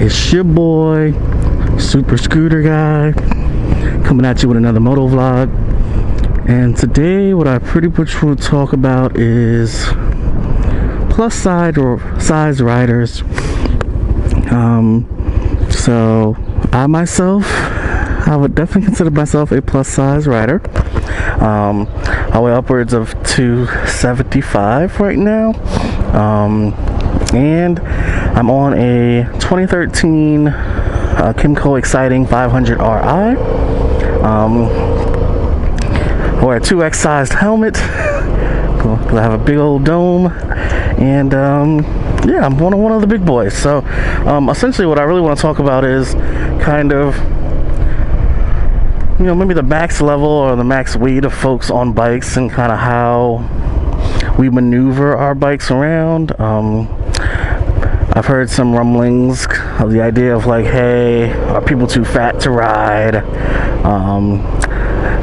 It's your boy, Super Scooter Guy, coming at you with another moto vlog. And today, what I pretty much want to talk about is plus size riders. So I would definitely consider myself a plus size rider. I weigh upwards of 275 right now. And I'm on a 2013 Kimco Exciting 500 RI. I wear a 2X sized helmet because I have a big old dome, and yeah, I'm one of the big boys. So essentially what I really want to talk about is kind of, you know, maybe the max level or the max weight of folks on bikes and kind of how we maneuver our bikes around. I've heard some rumblings of the idea of like, hey, are people too fat to ride?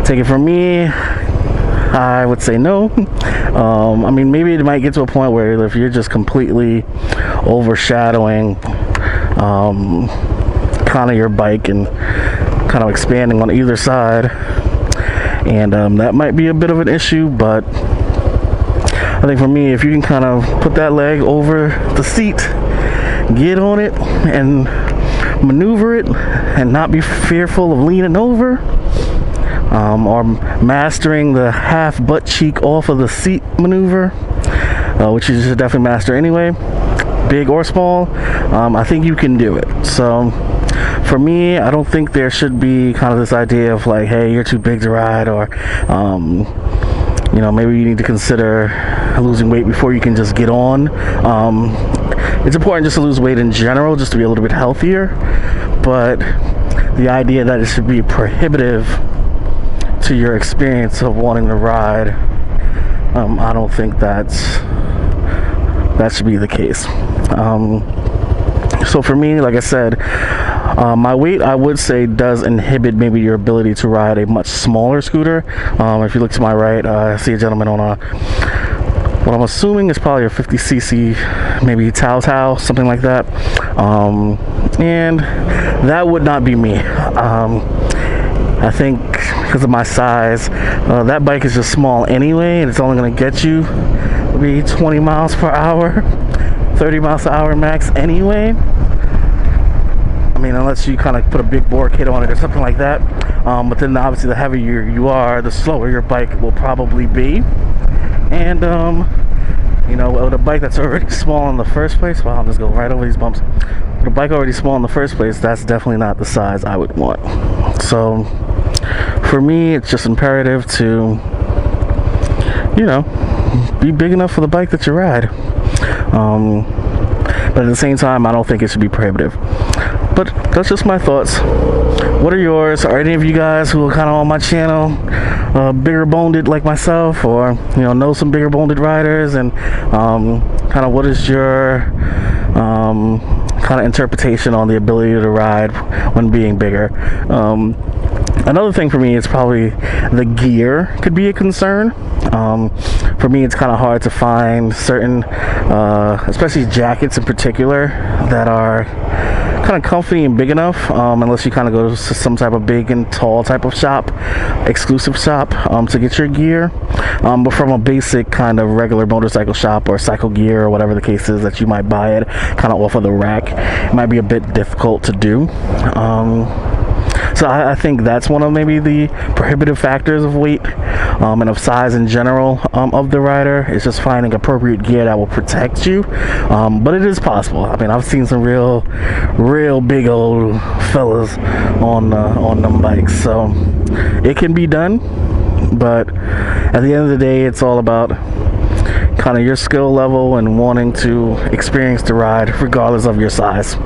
Take it from me, I would say no. I mean, maybe it might get to a point where if you're just completely overshadowing kind of your bike and kind of expanding on either side, and that might be a bit of an issue. But I think for me, if you can kind of put that leg over the seat, get on it and maneuver it and not be fearful of leaning over, or mastering the half butt cheek off of the seat maneuver, which you should definitely master anyway, big or small. I think you can do it. So for me, I don't think there should be kind of this idea of like, hey, you're too big to ride, or you know, maybe you need to consider losing weight before you can just get on. It's important just to lose weight in general, just to be a little bit healthier, but the idea that it should be prohibitive to your experience of wanting to ride, I don't think that should be the case. So for me, like I said, my weight, I would say, does inhibit maybe your ability to ride a much smaller scooter. If you look to my right, I see a gentleman on a, what I'm assuming is probably a 50cc, maybe Tao, something like that. And that would not be me. I think because of my size, that bike is just small anyway, and it's only going to get you maybe 20 miles per hour, 30 miles per hour max anyway. I mean, unless you kind of put a big bore kit on it or something like that. But then obviously the heavier you are, the slower your bike will probably be. And you know, with a bike that's already small in the first place, wow, I'm just going right over these bumps. With a bike already small in the first place, that's definitely not the size I would want. So for me, it's just imperative to, you know, be big enough for the bike that you ride. But at the same time, I don't think it should be prohibitive. But that's just my thoughts. What are yours? Are any of you guys who are kind of on my channel bigger boned like myself, or you know some bigger boned riders, and kind of what is your kind of interpretation on the ability to ride when being bigger? Another thing for me is probably the gear could be a concern. For me, it's kind of hard to find certain, especially jackets in particular, that are kind of comfy and big enough, unless you kind of go to some type of big and tall type of shop, exclusive shop, to get your gear. But from a basic kind of regular motorcycle shop or cycle gear or whatever the case is that you might buy it kind of off of the rack, it might be a bit difficult to do. So I think that's one of maybe the prohibitive factors of weight, and of size in general, of the rider. It's just finding appropriate gear that will protect you. But it is possible. I mean, I've seen some real big old fellas on them bikes, so it can be done. But at the end of the day, it's all about kind of your skill level and wanting to experience the ride regardless of your size.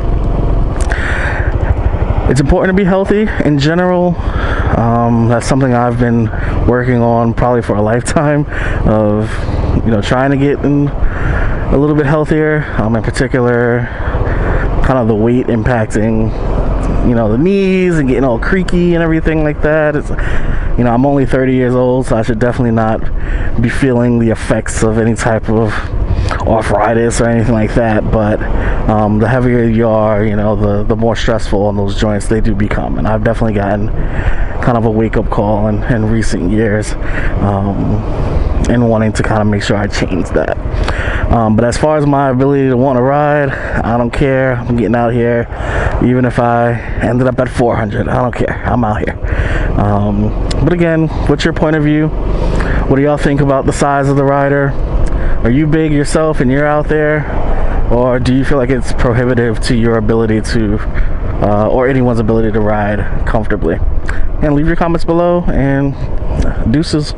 It's important to be healthy in general. That's something I've been working on probably for a lifetime of, you know, trying to get a little bit healthier. In particular, kind of the weight impacting, you know, the knees and getting all creaky and everything like that. It's, you know, I'm only 30 years old, so I should definitely not be feeling the effects of any type of arthritis or anything like that, but the heavier you are, you know, the more stressful on those joints they do become. And I've definitely gotten kind of a wake-up call in recent years, and wanting to kind of make sure I change that. But as far as my ability to want to ride, I don't care. I'm getting out here. Even if I ended up at 400, I don't care. I'm out here. But again, what's your point of view? What do y'all think about the size of the rider? Are you big yourself and you're out there? Or do you feel like it's prohibitive to your ability to, or anyone's ability to ride comfortably? And leave your comments below, and deuces.